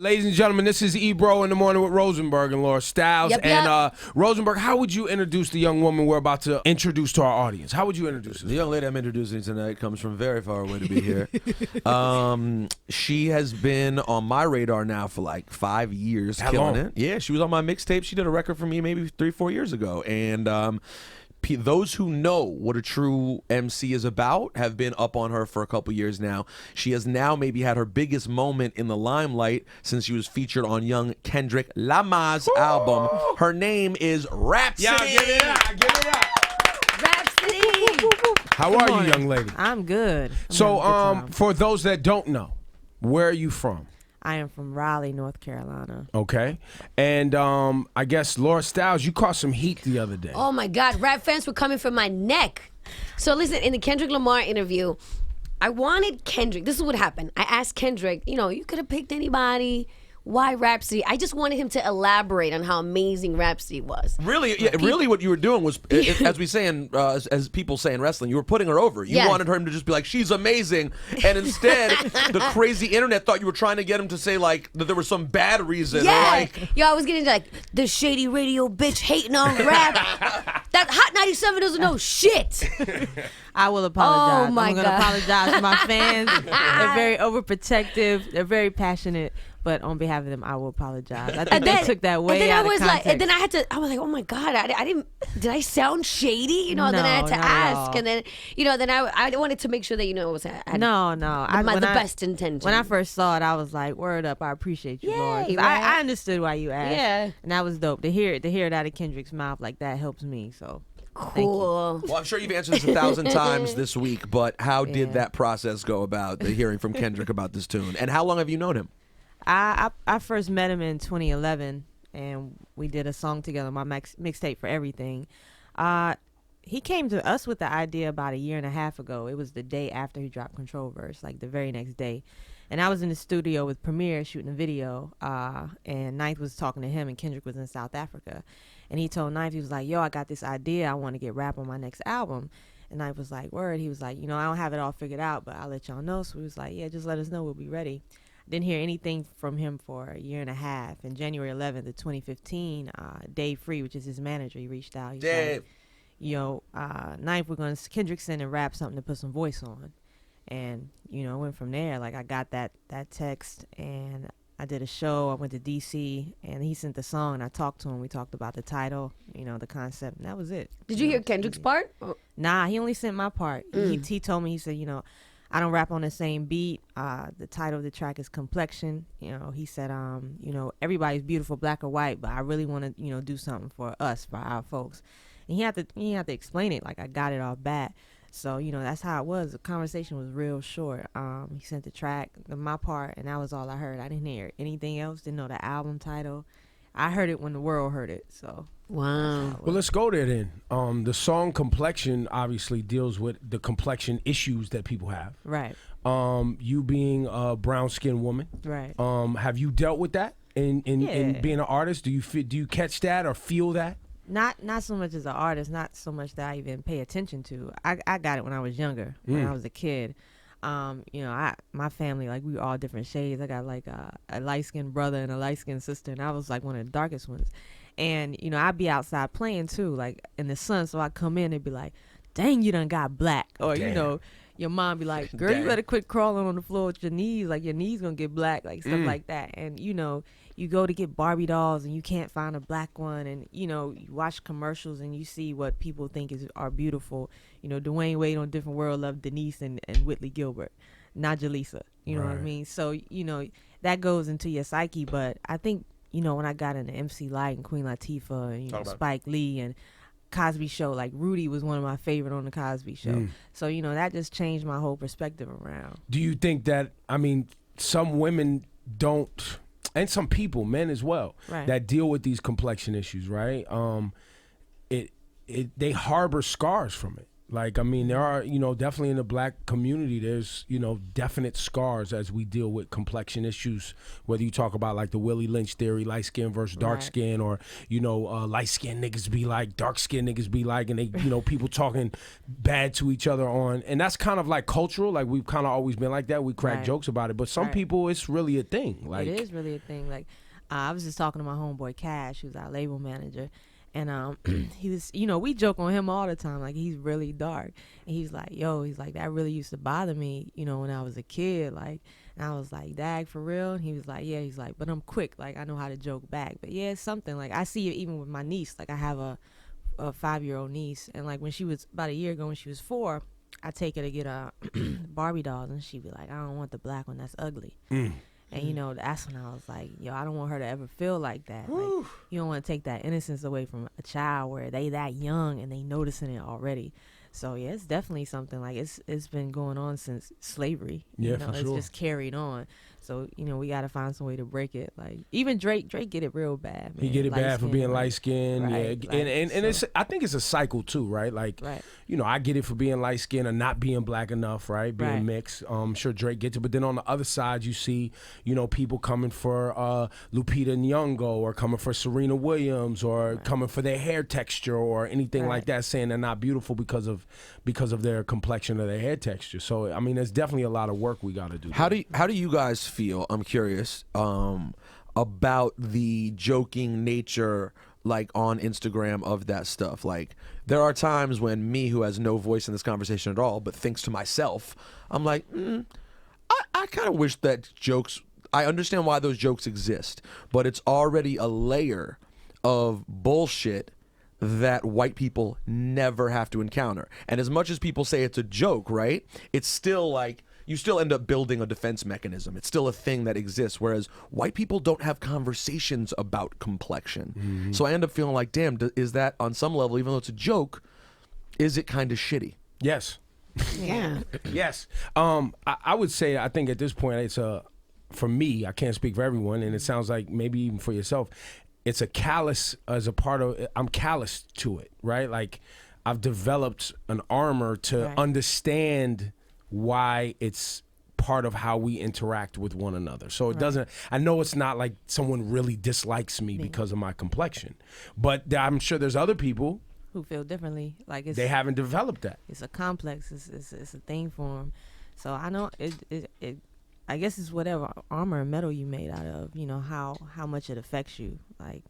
Ladies and gentlemen, this is Ebro in the Morning with Rosenberg and Laura Styles. Yep. And Rosenberg, how would you introduce the young woman we're about to introduce to our audience? How would you introduce her? The young lady I'm introducing tonight comes from very far away to be here. She has been on my radar now for like 5 years. How killing long? it. Yeah, she was on my mixtape. She did a record for me maybe 3-4 years ago. And those who know what a true MC is about have been up on her for a couple years now. She has now maybe had her biggest moment in the limelight since she was featured on young Kendrick Lamar's album. Her name is Rapsody. Yeah, give it up. Give it up. Rapsody. How are you, young lady? I'm good. So, for those that don't know, where are you from? I am from Raleigh, North Carolina. Okay. And I guess, Laura Styles, you caught some heat the other day. Oh my God, rap fans were coming for my neck. So listen, in the Kendrick Lamar interview, I wanted Kendrick. This is what happened. I asked Kendrick, you could have picked anybody. Why Rapsody? I just wanted him to elaborate on how amazing Rapsody was. Really, yeah, really, what you were doing was, as we say in, as people say in wrestling, you were putting her over. You Yes. wanted him to just be like, "She's amazing," and instead, the crazy internet thought you were trying to get him to say like that there was some bad reason. Yeah. Or like, Yo, I was getting like, the shady radio bitch hating on rap. That Hot 97 doesn't know shit. I will apologize. Oh, my I'm going to God. apologize to my fans. They're very overprotective. They're very passionate. But on behalf of them, I will apologize. I think they took that way and then out I was of context. like, and then I was like, oh my God, I didn't, did I sound shady? Then I had No, to not at ask. all. And then, then I wanted to make sure that, it was, I had No. the best intention. When I first saw it, I was like, word up, I appreciate you, Laura. 'Cause Yay, right? I understood why you asked. Yeah. And that was dope. To hear it out of Kendrick's mouth like that helps me. So Cool. well, I'm sure you've answered this 1,000 times this week, but how did Yeah. that process go about? The hearing from Kendrick about this tune, and how long have you known him? I first met him in 2011, and we did a song together, my mixtape for everything. He came to us with the idea about 1.5 years ago. It was the day after he dropped Control Verse, like the very next day. And I was in the studio with Premier shooting a video, and Ninth was talking to him, and Kendrick was in South Africa. And he told Ninth, he was like, yo, I got this idea. I want to get rap on my next album. And Ninth was like, word. He was like, I don't have it all figured out, but I'll let y'all know. So he was like, yeah, just let us know. We'll be ready. Didn't hear anything from him for 1.5 years. And January 11th of 2015, Dave Free, which is his manager, he reached out. He's Dave. like, Ninth, we're going to Kendrick send and rap something to put some voice on. And, went from there. Like, I got that text, and I did a show. I went to D.C., and he sent the song, and I talked to him. We talked about the title, the concept, and that was it. Did you hear Kendrick's part? Nah, he only sent my part. He told me, he said, I don't rap on the same beat. The title of the track is Complexion. He said, everybody's beautiful, black or white, but I really want to, do something for us, for our folks. And he had to explain it like I got it off bat. So, that's how it was. The conversation was real short. He sent the track, my part, and that was all I heard. I didn't hear anything else, didn't know the album title. I heard it when the world heard it, so. Wow. Well, let's go there then. The song Complexion obviously deals with the complexion issues that people have. Right. You being a brown-skinned woman. Right. Have you dealt with that in Yeah. being an artist? Do you catch that or feel that? Not so much as an artist, not so much that I even pay attention to. I got it when I was younger, when I was a kid. My family, like, we were all different shades. I got like a light-skinned brother and a light-skinned sister, and I was like one of the darkest ones. And, I'd be outside playing too, like in the sun. So I come in and be like, dang, you done got black. Or, Damn. your mom be like, girl, you better quit crawling on the floor with your knees. Like, your knees gonna get black, like stuff like that. And, you go to get Barbie dolls and you can't find a black one. And, you watch commercials and you see what people think are beautiful. Dwayne Wade on Different World loved Denise and Whitley Gilbert, not Jaleesa. You know what I mean? So, that goes into your psyche. But I think, when I got into MC Lyte and Queen Latifah and, Spike Lee and Cosby Show, like Rudy was one of my favorite on the Cosby Show. So, that just changed my whole perspective around. Do you think that, some women don't, and some people, men as well, Right. that deal with these complexion issues, right? They harbor scars from it. Like, I mean, there are, definitely in the black community, there's, definite scars as we deal with complexion issues, whether you talk about like the Willie Lynch theory, light skin versus dark skin, or, light skin niggas be like, dark skin niggas be like, and they, people talking bad to each other on, and that's kind of like cultural, like we've kind of always been like that. We crack jokes about it, but some people, it's really a thing. Like, it is really a thing. Like, I was just talking to my homeboy Cash, who's our label manager. And he was, we joke on him all the time, like he's really dark. And he's like, he's like, that really used to bother me, when I was a kid. Like, and I was like, dag, for real? And he was like, yeah. He's like, but I'm quick. Like, I know how to joke back. But yeah, it's something. Like, I see it even with my niece. Like, I have a 5-year-old niece. And like when she was, about a year ago when she was 4, I take her to get Barbie dolls. And she'd be like, I don't want the black one. That's ugly. And, that's when I was like, I don't want her to ever feel like that. Like, you don't want to take that innocence away from a child where they that young and they noticing it already. So, yeah, it's definitely something like it's been going on since slavery. Yeah, for it's sure. just carried on. So, we got to find some way to break it. Like, even Drake get it real bad, man. He get it bad for being light-skinned. Right, yeah. And it's, I think it's a cycle, too, right? Like, I get it for being light-skinned or not being black enough, right? Being mixed. I'm sure Drake gets it. But then on the other side, you see, people coming for Lupita Nyong'o or coming for Serena Williams or coming for their hair texture or anything like that, saying they're not beautiful because of their complexion or their hair texture. So, I mean, there's definitely a lot of work we got to do. How do you guys feel? I'm curious about the joking nature, like on Instagram, of that stuff. Like, there are times when me, who has no voice in this conversation at all, but thinks to myself, I'm like, I kind of wish that jokes. I understand why those jokes exist, but it's already a layer of bullshit that white people never have to encounter. And as much as people say it's a joke, right? It's still like, you still end up building a defense mechanism. It's still a thing that exists, whereas white people don't have conversations about complexion. So I end up feeling like, damn, is that on some level, even though it's a joke, is it kind of shitty? Yes. Yeah. Yes. I would say, I think at this point, it's for me, I can't speak for everyone, and it sounds like maybe even for yourself, it's a callous as a part of, I'm callous to it, right? Like, I've developed an armor to understand why it's part of how we interact with one another. So it doesn't, I know it's not like someone really dislikes me because of my complexion, but I'm sure there's other people who feel differently. Like, they haven't developed that. It's a complex. It's a thing for them. So I know it I guess it's whatever armor or metal you made out of, how much it affects you. Like,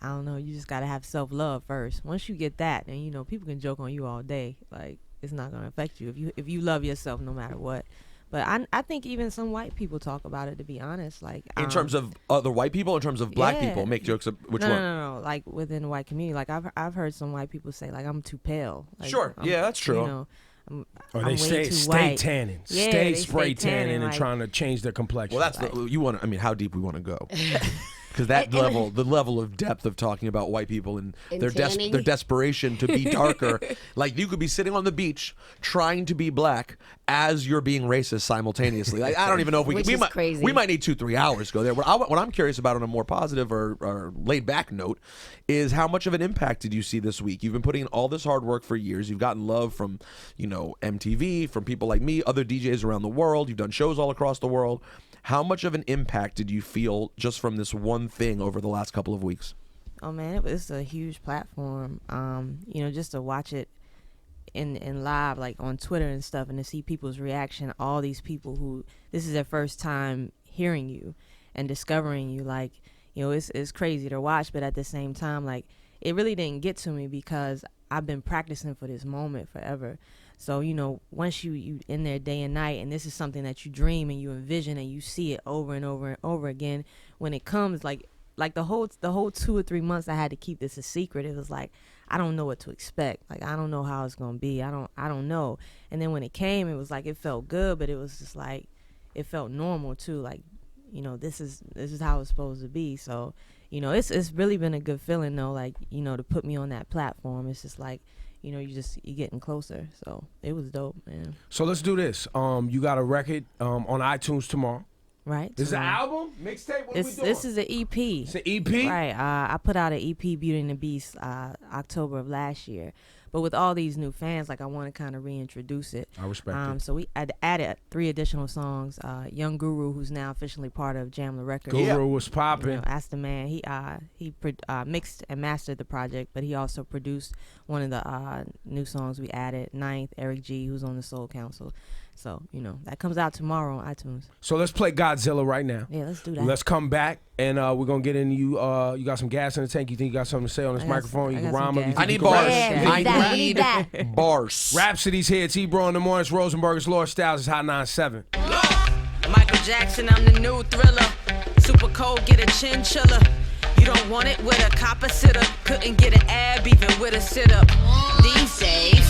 I don't know, you just got to have self-love first. Once you get that, then, people can joke on you all day. Like, it's not going to affect you if you love yourself no matter what. But I think even some white people talk about it, to be honest. Like, in terms of other white people, in terms of black people, make jokes of which one? No. Like, within the white community. Like, I've heard some white people say, like, I'm too pale. Like, sure. Yeah, that's true. Or they stay tanning, stay spray tanning, and trying to change their complexion. Well, that's you want. I mean, how deep we want to go? Because the level of depth of talking about white people and their desperation to be darker. Like, you could be sitting on the beach trying to be black as you're being racist simultaneously. Like, I don't even know if we might need 2-3 hours to go there. What I'm curious about on a more positive or laid back note is, how much of an impact did you see this week? You've been putting in all this hard work for years. You've gotten love from, MTV, from people like me, other DJs around the world. You've done shows all across the world. How much of an impact did you feel just from this one thing over the last couple of weeks? Oh, man, it was a huge platform. Just to watch it in live, like on Twitter and stuff, and to see people's reaction, all these people who this is their first time hearing you and discovering you. Like, it's crazy to watch, but at the same time, like, it really didn't get to me because I've been practicing for this moment forever. So, once you in there day and night, and this is something that you dream and you envision and you see it over and over and over again, when it comes, like the whole 2 or 3 months I had to keep this a secret. It was like, I don't know what to expect. Like, I don't know how it's going to be. I don't know. And then when it came, it was like, it felt good, but it was just like, it felt normal too. Like, this is how it's supposed to be. So, it's really been a good feeling though. Like, to put me on that platform, it's just like, you're getting closer. So it was dope, man. So let's do this. You got a record on iTunes tomorrow. Right. This is an album? Mixtape? What are we doing? This is an EP. It's an EP? Right. I put out an EP, Beauty and the Beast, October of last year. But with all these new fans, like I want to kind of reintroduce it. I respect it. So I'd added 3 additional songs. Young Guru, who's now officially part of Jamla Records. Guru was popping. You know, that's the man. He mixed and mastered the project, but he also produced one of the new songs we added. Ninth, Eric G, who's on the Soul Council. So, you know, that comes out tomorrow on iTunes. So let's play Godzilla right now. Yeah, let's do that. Let's come back, and we're going to get into you. You got some gas in the tank. You think you got something to say on this microphone? You can rhyme them. I need bars. Yeah, I we need need bars. Rhapsody's here. It's Ebro in the morning. It's Rosenberg's Lord Styles. It's Hot 97. Michael Jackson, I'm the new Thriller. Super cold, get a chinchilla. You don't want it with a copper sitter. Couldn't get an ab even with a sit-up. These days,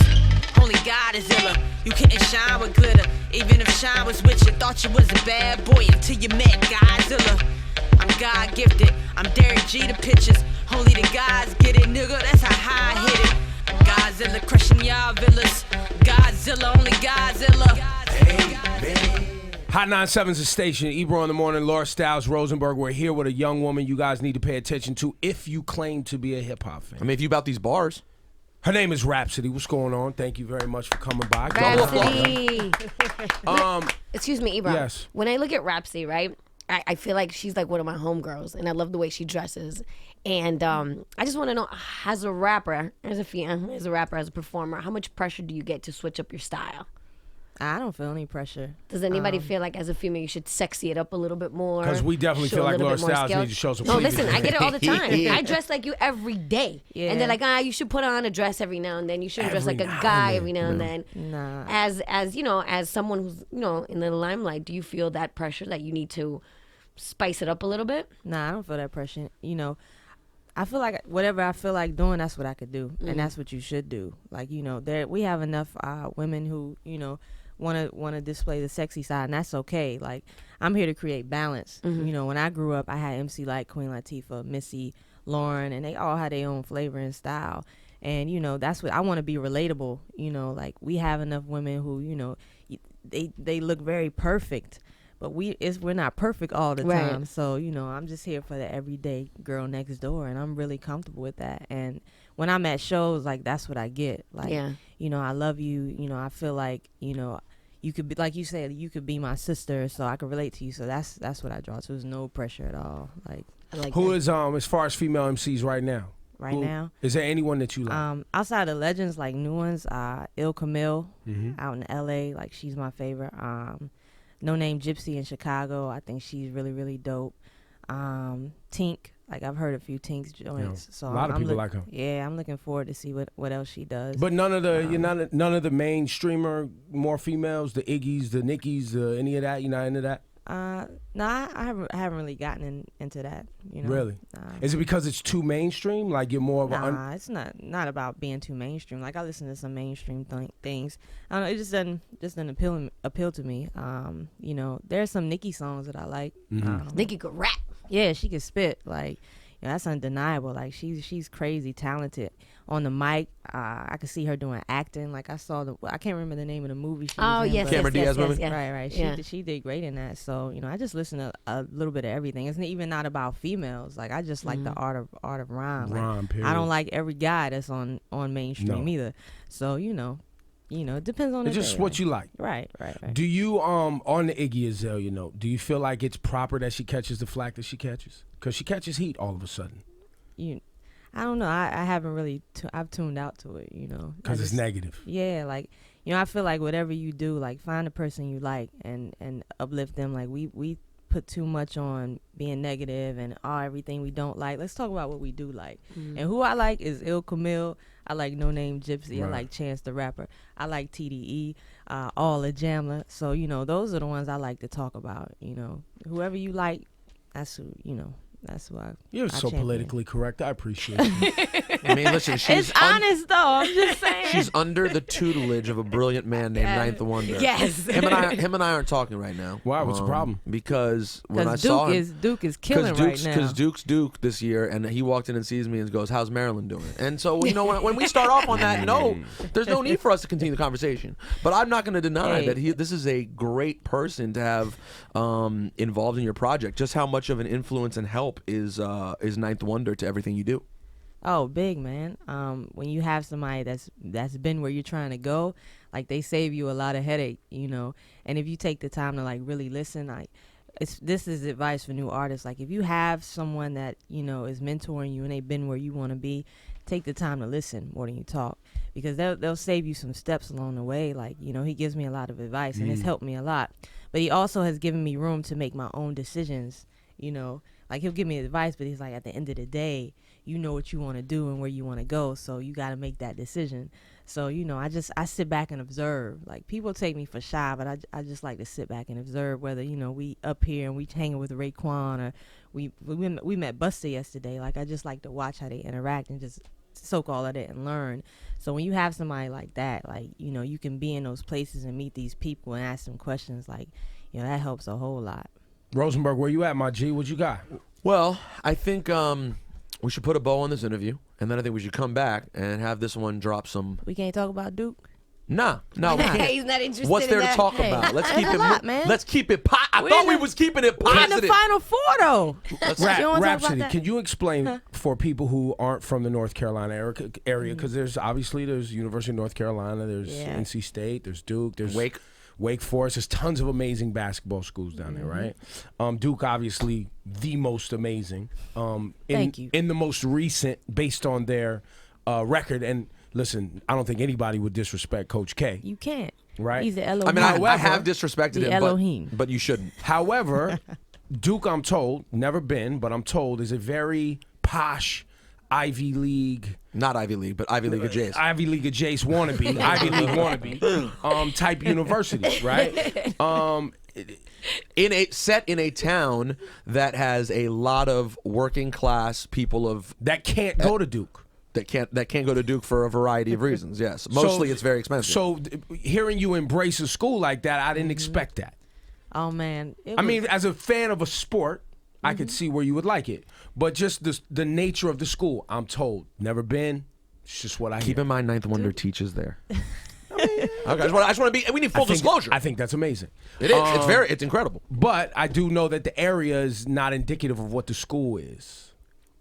only God is iller. You couldn't shine with glitter. Even if shine was with you, thought you was a bad boy until you met Godzilla. I'm God gifted. I'm Derek G the pitches. Only the guys get it, nigga. That's how high I hit it. Godzilla crushing y'all villas. Godzilla, only Godzilla. Hot 97's a station. Ebro in the morning. Lord Styles, Rosenberg. We're here with a young woman you guys need to pay attention to if you claim to be a hip hop fan. I mean, if you about these bars. Her name is Rapsody. What's going on? Thank you very much for coming by. Rhapsody. Excuse me, Ebro. Yes. When I look at Rhapsody, right, I feel like she's like one of my homegirls, and I love the way she dresses. And I just want to know, as a rapper, as a performer, how much pressure do you get to switch up your style? I don't feel any pressure. Does anybody feel like as a female you should sexy it up a little bit more? Because we definitely show feel a like little Lord bit more Styles skill? needs to show some No, cleavage. listen, I get it all the time. I dress like you every day. Yeah. And they're like, you should put on a dress every now and then. You shouldn't dress Every like a now guy and every now and then. Nah. As you know, as someone who's, you know, in the limelight, do you feel that pressure that you need to spice it up a little bit? Nah, I don't feel that pressure. You know, I feel like whatever I feel like doing, that's what I could do, and that's what you should do. Like, you know, we have enough women who, you know, want to display the sexy side, and that's okay. Like, I'm here to create balance. You know, when I grew up, I had MC Light, Queen Latifah, Missy, Lauren, and they all had their own flavor and style. And, you know, that's what I want to be relatable. You know, like, we have enough women who, you know, they look very perfect, but we're not perfect all the time. Right. So, you know, I'm just here for the everyday girl next door, and I'm really comfortable with that. And when I'm at shows, like, that's what I get. Like, you know, I love you. You know, I feel like, you know, you could be, like you said, you could be my sister, so I could relate to you. So that's what I draw. So there's no pressure at all. Like, I like Who that. is, as far as female MCs right now? right now. Is there anyone that you like? Outside of legends, like new ones, Il Camille out in LA, like, she's my favorite. No Name Gypsy in Chicago, I think she's really, really dope. Tink, like, I've heard a few Tink's joints. So a lot of people like her. Yeah, I'm looking forward to see what else she does. But none of the none of the main streamer, more females, the Iggy's, the Nicki's, any of that. You're not into that? No, I haven't really gotten into that. You know, Really? Is it because it's too mainstream? Like, you're more of a Nah, it's not about being too mainstream. Like, I listen to some mainstream things. I don't know, it just doesn't appeal to me. You know, there's some Nicki songs that I like. Nicki could rap. Yeah, she can spit. Like, you know, that's undeniable. Like, she's crazy talented on the mic. I could see her doing acting. Like, I can't remember the name of the movie she was in. Yes, but- Cameron Diaz movie? Right. Yeah. She did great in that. So, you know, I just listen to a little bit of everything. It's even not about females. Like, I just like the art of rhyme. Like, Rhyme, period. I don't like every guy that's on mainstream No. either. So, you know, it depends on It's the just day, what you like. Right. Do you on the Iggy Azalea note? Do you feel like it's proper that she catches the flack that she catches? Because she catches heat all of a sudden. I don't know. I haven't really. I've tuned out to it. You know, Because it's negative. Yeah, like, you know, I feel like whatever you do, like, find a person you like and uplift them. Like, we put too much on being negative and everything we don't like. Let's talk about what we do like. And who I like is Il Camille. I like No Name Gypsy. Right. I like Chance the Rapper. I like TDE. All the Jamla. So, you know, those are the ones I like to talk about. You know, whoever you like, that's who. You know. That's why You're I so champion. politically correct. I appreciate it. I mean, listen, It's honest though. I'm just saying. she's under the tutelage of a brilliant man named Ninth Wonder. Yes. Him and I aren't talking right now. Why? What's the problem? Because when I Because saw him, Duke is killing right now. Because Duke's Duke this year, and he walked in and sees me and goes, "How's Maryland doing?" And so, you know, when we start off on that note, there's no need for us to continue the conversation. But I'm not going to deny that this is a great person to have involved in your project. Just how much of an influence and help is Ninth Wonder to everything you do? Oh, big, man. When you have somebody that's been where you're trying to go, like they save you a lot of headache, you know. And if you take the time to like really listen, like this is advice for new artists. Like if you have someone that, you know, is mentoring you and they've been where you want to be, take the time to listen more than you talk, because they'll save you some steps along the way. Like, you know, he gives me a lot of advice and it's helped me a lot. But he also has given me room to make my own decisions, you know. Like he'll give me advice, but he's like, at the end of the day, you know what you want to do and where you want to go, so you got to make that decision. So, you know, I sit back and observe. Like people take me for shy, but I just like to sit back and observe, whether, you know, we up here and we hanging with Raekwon, or we met Busta yesterday. Like I just like to watch how they interact and just soak all of it and learn. So when you have somebody like that, like, you know, you can be in those places and meet these people and ask them questions, like, you know, that helps a whole lot. Rosenberg, where you at, my G? What you got? Well, I think we should put a bow on this interview, and then I think we should come back and have this one drop some. We can't talk about Duke. No, we can't. He's not interested. What's there in to that. talk about? Let's keep a it. lot, man. Let's keep it. I thought we was keeping it We're in positive. the Final Four, though. You don't wanna talk about Rapsody, that? can you explain for people who aren't from the North Carolina area, because there's University of North Carolina, there's NC State, there's Duke, there's Wake Forest. There's tons of amazing basketball schools down there, right? Duke, obviously, the most amazing. Thank you. In the most recent, based on their record. And listen, I don't think anybody would disrespect Coach K. You can't. Right? He's the Elohim. I mean, I have disrespected The him, Elohim. but you shouldn't. However, Duke, I'm told, never been, but I'm told, is a very posh Ivy League. Not Ivy League, but Ivy League adjacent. Ivy League adjacent wannabe, Ivy League wannabe, type university, right? Set in a town that has a lot of working class people that can't go to Duke. That can't go to Duke for a variety of reasons. Yes, mostly it's very expensive. So hearing you embrace a school like that, I didn't expect that. Oh man, I mean, as a fan of a sport, I could see where you would like it, but just the nature of the school, I'm told, never been. It's just what I keep hear. in mind. Ninth Wonder teaches there. Okay, I just want to be. We need full disclosure. I think that's amazing. It is. It's incredible. But I do know that the area is not indicative of what the school is.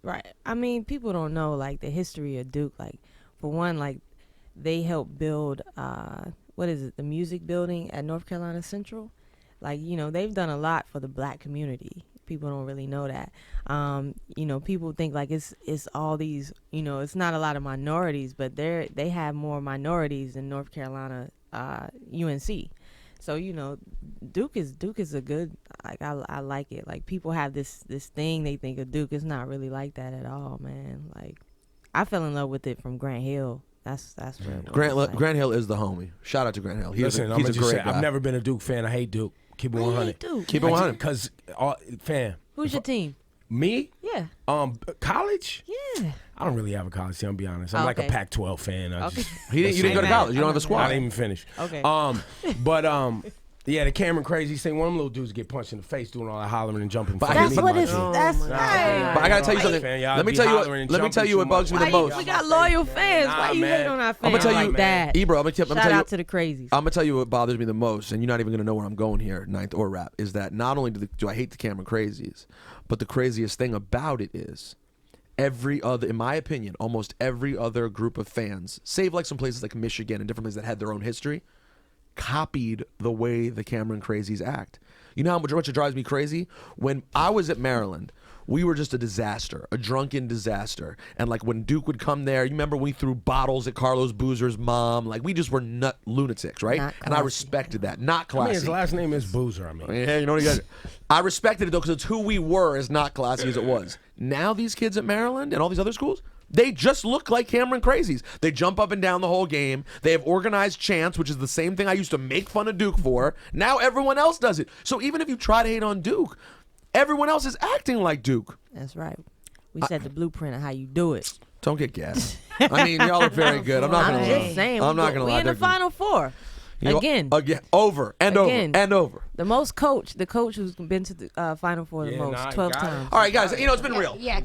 Right. I mean, people don't know like the history of Duke. Like, for one, like they helped build the music building at North Carolina Central. Like, you know, they've done a lot for the black community. People don't really know that. You know, people think like it's all these, you know, it's not a lot of minorities, but they have more minorities than North Carolina UNC. So, you know, Duke is a good, like, I like it. Like, people have this thing they think of Duke. It's not really like that at all, man. Like, I fell in love with it from Grant Hill. That's where it was. Grant Hill is the homie. Shout out to Grant Hill. He's a great guy. I've never been a Duke fan. I hate Duke. Keep it 100. Keep it 100. Because, fan. Who's your team? Me? Yeah. College? Yeah. I don't really have a college team, I'll be honest. I'm like a Pac-12 fan. You didn't go to college. You don't have a squad. I didn't even finish. Okay. Yeah, the Cameron Crazy thing. One of them little dudes get punched in the face doing all that hollering and jumping. That's what it's. That's right. But I gotta tell you something. Let me tell you what bugs me the most. We got loyal fans. Why you hating on our fans? I'm gonna tell you like that. Ebro, I'm gonna tell Shout you. out to the crazies. I'm gonna tell you what bothers me the most, and you're not even gonna know where I'm going here, Ninth or Rap, is that not only do I hate the Cameron Crazies, but the craziest thing about it is every other, in my opinion, almost every other group of fans, save like some places like Michigan and different places that had their own history, copied the way the Cameron Crazies act. You know how much it drives me crazy? When I was at Maryland, we were just a disaster, a drunken disaster. And like when Duke would come there, you remember we threw bottles at Carlos Boozer's mom? Like we just were nut lunatics, right? And I respected that. Not classy. I mean, his last name is Boozer. I mean, yeah, you know what he got. I respected it though because it's who we were, as not classy as it was. Now these kids at Maryland and all these other schools, they just look like Cameron Crazies. They jump up and down the whole game. They have organized chants, which is the same thing I used to make fun of Duke for. Now everyone else does it. So even if you try to hate on Duke, everyone else is acting like Duke. That's right. We set the blueprint of how you do it. Don't get gassed. I mean, y'all are very good. I'm not going to lie. I'm just saying. I'm not going to lie. We in the Final Four. Again. Over and over. The coach who's been to the Final Four the most, 12 times. All right, guys, you know, it's been real. Yeah,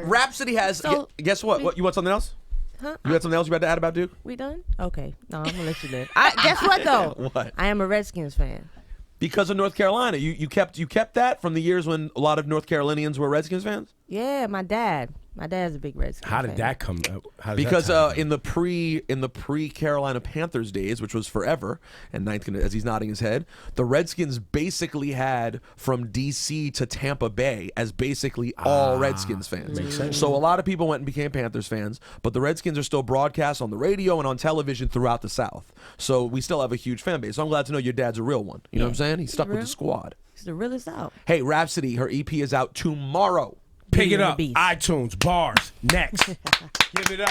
Rhapsody has, guess what? You want something else? Huh? You got something else you about to add about Duke? We done? Okay. No, I'm going to let you live. Guess what, though? What? I am a Redskins fan. Because of North Carolina. You kept that from the years when a lot of North Carolinians were Redskins fans? Yeah, my dad. My dad's a big Redskins How did fan. that come up? How did Because that tie in the pre Carolina Panthers days, which was forever, and Ninth as he's nodding his head, the Redskins basically had from DC to Tampa Bay as basically all Redskins fans. makes sense. So a lot of people went and became Panthers fans, but the Redskins are still broadcast on the radio and on television throughout the South. So we still have a huge fan base. So I'm glad to know your dad's a real one. You know what I'm saying? He's stuck with real. the squad. He's the realest out. Hey, Rapsody, her EP is out tomorrow. Pick Beauty it and the up. Beast. iTunes, bars, next. Give it up.